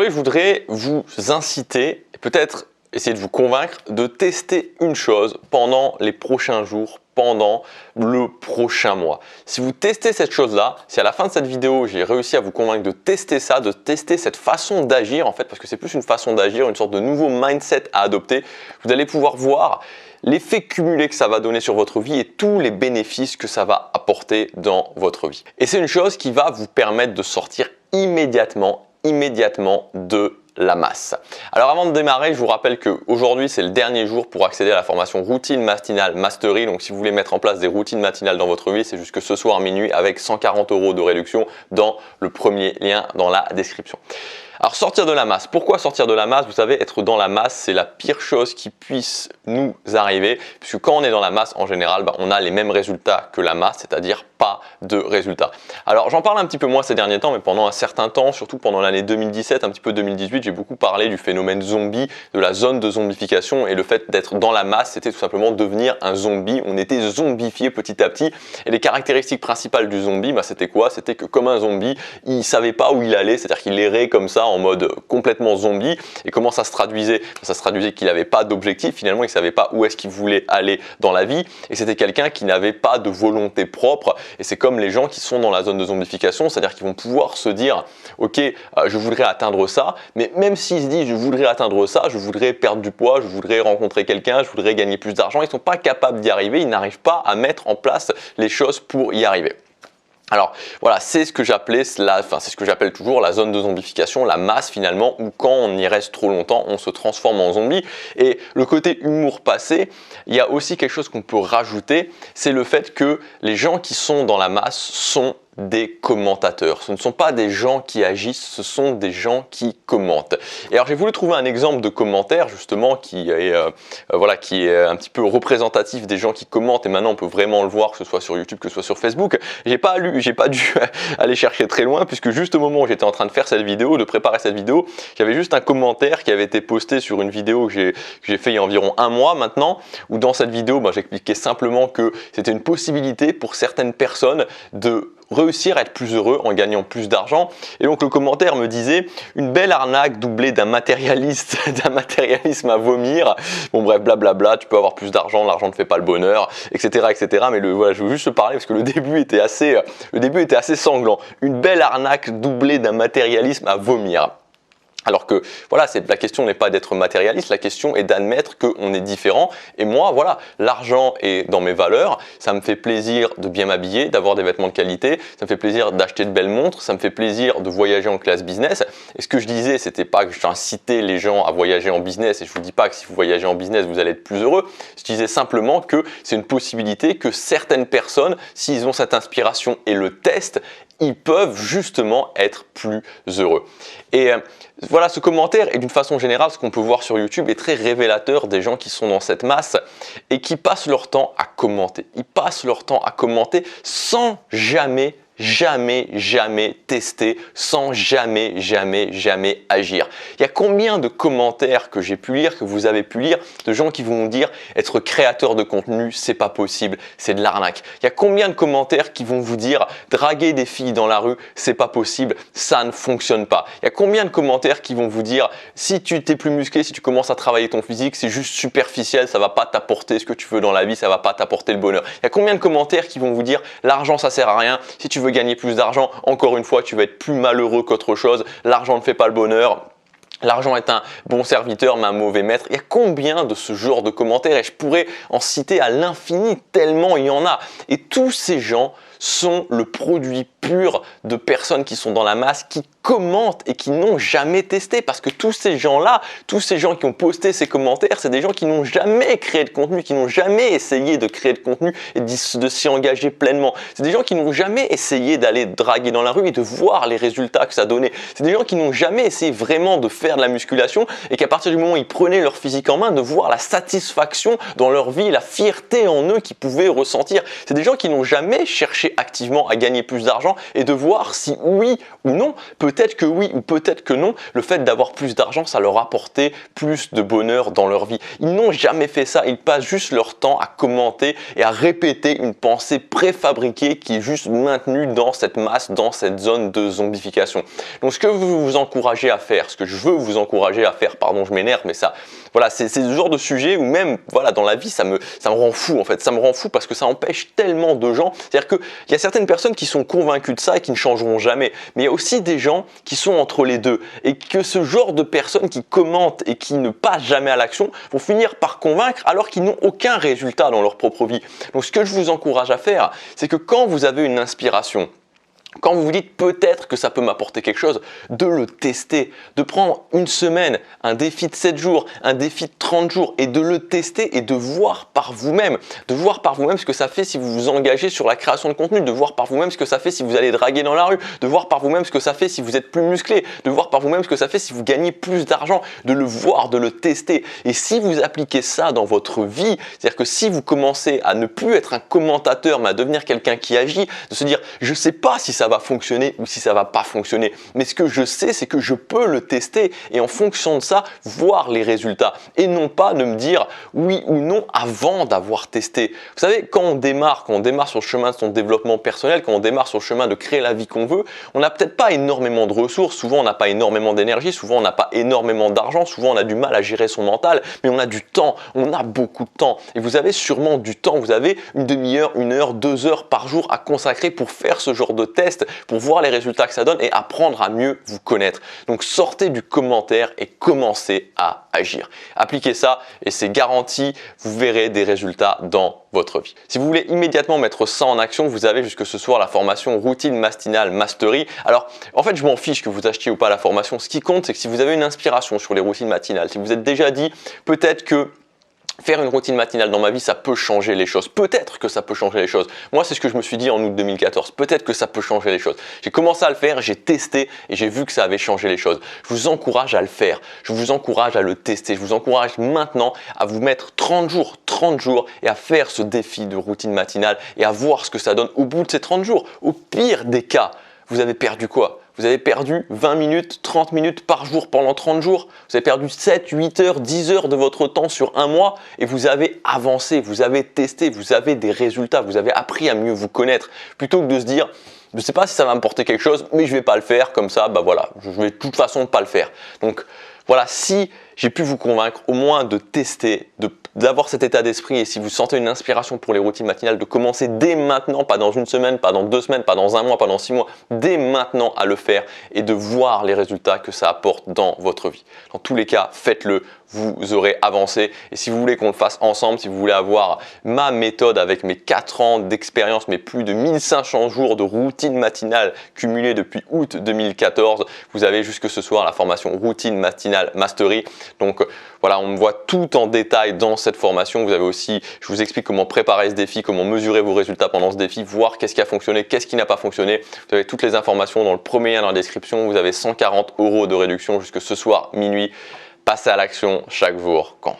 Aujourd'hui, je voudrais vous inciter, et peut-être essayer de vous convaincre de tester une chose pendant les prochains jours, pendant le prochain mois. Si vous testez cette chose-là, si à la fin de cette vidéo, j'ai réussi à vous convaincre de tester ça, de tester cette façon d'agir en fait, parce que c'est plus une façon d'agir, une sorte de nouveau mindset à adopter, vous allez pouvoir voir l'effet cumulé que ça va donner sur votre vie et tous les bénéfices que ça va apporter dans votre vie. Et c'est une chose qui va vous permettre de sortir immédiatement de la masse. Alors avant de démarrer, je vous rappelle qu'aujourd'hui c'est le dernier jour pour accéder à la formation routine matinale Mastery. Donc si vous voulez mettre en place des routines matinales dans votre vie, c'est jusque ce soir minuit avec 140 € de réduction dans le premier lien dans la description. Alors sortir de la masse, pourquoi sortir de la masse? Vous savez, être dans la masse, c'est la pire chose qui puisse nous arriver, puisque quand on est dans la masse, en général, on a les mêmes résultats que la masse, c'est-à-dire pas de résultats. Alors j'en parle un petit peu moins ces derniers temps, mais pendant un certain temps, surtout pendant l'année 2017, un petit peu 2018, j'ai beaucoup parlé du phénomène zombie, de la zone de zombification, et le fait d'être dans la masse, c'était tout simplement devenir un zombie. On était zombifié petit à petit, et les caractéristiques principales du zombie, c'était quoi? C'était que comme un zombie, il savait pas où il allait, c'est-à-dire qu'il errait comme ça, en mode complètement zombie. Et comment ça se traduisait? Ça se traduisait qu'il n'avait pas d'objectif, finalement il ne savait pas où est-ce qu'il voulait aller dans la vie, et c'était quelqu'un qui n'avait pas de volonté propre. Et c'est comme les gens qui sont dans la zone de zombification, c'est-à-dire qu'ils vont pouvoir se dire ok, je voudrais atteindre ça, mais même s'ils se disent je voudrais atteindre ça, je voudrais perdre du poids, je voudrais rencontrer quelqu'un, je voudrais gagner plus d'argent, ils ne sont pas capables d'y arriver, ils n'arrivent pas à mettre en place les choses pour y arriver. Alors voilà, c'est ce que j'appelais, c'est ce que j'appelle toujours la zone de zombification, la masse finalement, où quand on y reste trop longtemps, on se transforme en zombie. Et le côté humour passé, il y a aussi quelque chose qu'on peut rajouter, c'est le fait que les gens qui sont dans la masse sont des commentateurs. Ce ne sont pas des gens qui agissent, ce sont des gens qui commentent. Et alors j'ai voulu trouver un exemple de commentaire justement qui est un petit peu représentatif des gens qui commentent, et maintenant on peut vraiment le voir que ce soit sur YouTube, que ce soit sur Facebook. J'ai pas dû aller chercher très loin, puisque juste au moment où j'étais en train de faire cette vidéo, de préparer cette vidéo, j'avais juste un commentaire qui avait été posté sur une vidéo que j'ai fait il y a environ un mois maintenant, où dans cette vidéo j'expliquais simplement que c'était une possibilité pour certaines personnes de réussir à être plus heureux en gagnant plus d'argent. Et donc le commentaire me disait une belle arnaque doublée d'un matérialisme à vomir. Bon bref, blablabla, tu peux avoir plus d'argent, l'argent ne fait pas le bonheur, etc. Mais voilà, je veux juste parler parce que le début était assez sanglant. Une belle arnaque doublée d'un matérialisme à vomir. Alors que voilà, la question n'est pas d'être matérialiste, la question est d'admettre qu'on est différent. Et moi, voilà, l'argent est dans mes valeurs, ça me fait plaisir de bien m'habiller, d'avoir des vêtements de qualité, ça me fait plaisir d'acheter de belles montres, ça me fait plaisir de voyager en classe business. Et ce que je disais, c'était pas que j'incitais les gens à voyager en business, et je vous dis pas que si vous voyagez en business, vous allez être plus heureux. Je disais simplement que c'est une possibilité que certaines personnes, s'ils ont cette inspiration et le testent, ils peuvent justement être plus heureux. Et voilà, ce commentaire, et d'une façon générale, ce qu'on peut voir sur YouTube est très révélateur des gens qui sont dans cette masse et qui passent leur temps à commenter. Ils passent leur temps à commenter sans jamais tester, sans jamais agir. Il y a combien de commentaires que j'ai pu lire, que vous avez pu lire, de gens qui vont dire être créateur de contenu, c'est pas possible, c'est de l'arnaque. Il y a combien de commentaires qui vont vous dire draguer des filles dans la rue, c'est pas possible, ça ne fonctionne pas. Il y a combien de commentaires qui vont vous dire si tu t'es plus musclé, si tu commences à travailler ton physique, c'est juste superficiel, ça va pas t'apporter ce que tu veux dans la vie, ça va pas t'apporter le bonheur. Il y a combien de commentaires qui vont vous dire l'argent ça sert à rien, si tu veux gagner plus d'argent, encore une fois, tu vas être plus malheureux qu'autre chose. L'argent ne fait pas le bonheur. L'argent est un bon serviteur, mais un mauvais maître. Il y a combien de ce genre de commentaires? Et je pourrais en citer à l'infini, tellement il y en a. Et tous ces gens sont le produit pur de personnes qui sont dans la masse, qui commentent et qui n'ont jamais testé. Parce que tous ces gens-là, tous ces gens qui ont posté ces commentaires, c'est des gens qui n'ont jamais créé de contenu, qui n'ont jamais essayé de créer de contenu et de s'y engager pleinement. C'est des gens qui n'ont jamais essayé d'aller draguer dans la rue et de voir les résultats que ça donnait. C'est des gens qui n'ont jamais essayé vraiment de faire de la musculation et qu'à partir du moment où ils prenaient leur physique en main, de voir la satisfaction dans leur vie, la fierté en eux qu'ils pouvaient ressentir. C'est des gens qui n'ont jamais cherché activement à gagner plus d'argent et de voir si oui ou non, peut peut-être que oui ou peut-être que non, le fait d'avoir plus d'argent, ça leur apportait plus de bonheur dans leur vie. Ils n'ont jamais fait ça, ils passent juste leur temps à commenter et à répéter une pensée préfabriquée qui est juste maintenue dans cette masse, dans cette zone de zombification. Donc ce que vous encouragez à faire, ce que je veux vous encourager à faire, pardon je m'énerve, mais ça, voilà, c'est ce genre de sujet où même voilà, dans la vie ça me rend fou en fait, ça me rend fou parce que ça empêche tellement de gens, c'est-à-dire qu'il y a certaines personnes qui sont convaincues de ça et qui ne changeront jamais, mais il y a aussi des gens qui sont entre les deux et que ce genre de personnes qui commentent et qui ne passent jamais à l'action vont finir par convaincre alors qu'ils n'ont aucun résultat dans leur propre vie. Donc ce que je vous encourage à faire, c'est que quand vous avez une inspiration, quand vous vous dites peut-être que ça peut m'apporter quelque chose, de le tester, de prendre une semaine, un défi de 7 jours, un défi de 30 jours et de le tester et de voir par vous-même, ce que ça fait si vous vous engagez sur la création de contenu, de voir par vous-même ce que ça fait si vous allez draguer dans la rue, de voir par vous-même ce que ça fait si vous êtes plus musclé, de voir par vous-même ce que ça fait si vous gagnez plus d'argent, de le voir, de le tester. Et si vous appliquez ça dans votre vie, c'est-à-dire que si vous commencez à ne plus être un commentateur mais à devenir quelqu'un qui agit, de se dire je ne sais pas si ça va fonctionner ou si ça va pas fonctionner. Mais ce que je sais, c'est que je peux le tester et en fonction de ça, voir les résultats et non pas de me dire oui ou non avant d'avoir testé. Vous savez, quand on démarre sur le chemin de son développement personnel, quand on démarre sur le chemin de créer la vie qu'on veut, on n'a peut-être pas énormément de ressources, souvent on n'a pas énormément d'énergie, souvent on n'a pas énormément d'argent, souvent on a du mal à gérer son mental, mais on a du temps, on a beaucoup de temps. Et vous avez sûrement du temps, vous avez une demi-heure, 1 heure, 2 heures par jour à consacrer pour faire ce genre de test, pour voir les résultats que ça donne et apprendre à mieux vous connaître. Donc sortez du commentaire et commencez à agir. Appliquez ça et c'est garanti, vous verrez des résultats dans votre vie. Si vous voulez immédiatement mettre ça en action, vous avez jusque ce soir la formation Routine Matinale Mastery. Alors en fait je m'en fiche que vous achetiez ou pas la formation, ce qui compte c'est que si vous avez une inspiration sur les routines matinales, si vous êtes déjà dit peut-être que faire une routine matinale dans ma vie, ça peut changer les choses. Peut-être que ça peut changer les choses. Moi, c'est ce que je me suis dit en août 2014. Peut-être que ça peut changer les choses. J'ai commencé à le faire, j'ai testé et j'ai vu que ça avait changé les choses. Je vous encourage à le faire. Je vous encourage à le tester. Je vous encourage maintenant à vous mettre 30 jours et à faire ce défi de routine matinale et à voir ce que ça donne au bout de ces 30 jours. Au pire des cas, vous avez perdu quoi ? Vous avez perdu 20 minutes, 30 minutes par jour pendant 30 jours. Vous avez perdu 7, 8 heures, 10 heures de votre temps sur un mois et vous avez avancé, vous avez testé, vous avez des résultats, vous avez appris à mieux vous connaître. Plutôt que de se dire, je ne sais pas si ça va m'apporter quelque chose, mais je ne vais pas le faire comme ça, bah voilà, je vais de toute façon pas le faire. Donc voilà, si j'ai pu vous convaincre au moins de tester, d'avoir cet état d'esprit et si vous sentez une inspiration pour les routines matinales, de commencer dès maintenant, pas dans une semaine, pas dans 2 semaines, pas dans un mois, pas dans 6 mois, dès maintenant à le faire et de voir les résultats que ça apporte dans votre vie. Dans tous les cas, faites-le, vous aurez avancé et si vous voulez qu'on le fasse ensemble, si vous voulez avoir ma méthode avec mes 4 ans d'expérience, mes plus de 1500 jours de routine matinale cumulée depuis août 2014, vous avez jusque ce soir la formation Routine Matinale Mastery. Donc voilà, on me voit tout en détail dans cette formation. Vous avez aussi, je vous explique comment préparer ce défi, comment mesurer vos résultats pendant ce défi, voir qu'est-ce qui a fonctionné, qu'est-ce qui n'a pas fonctionné. Vous avez toutes les informations dans le premier lien dans la description. Vous avez 140 € de réduction jusque ce soir minuit. Passez à l'action, chaque jour compte.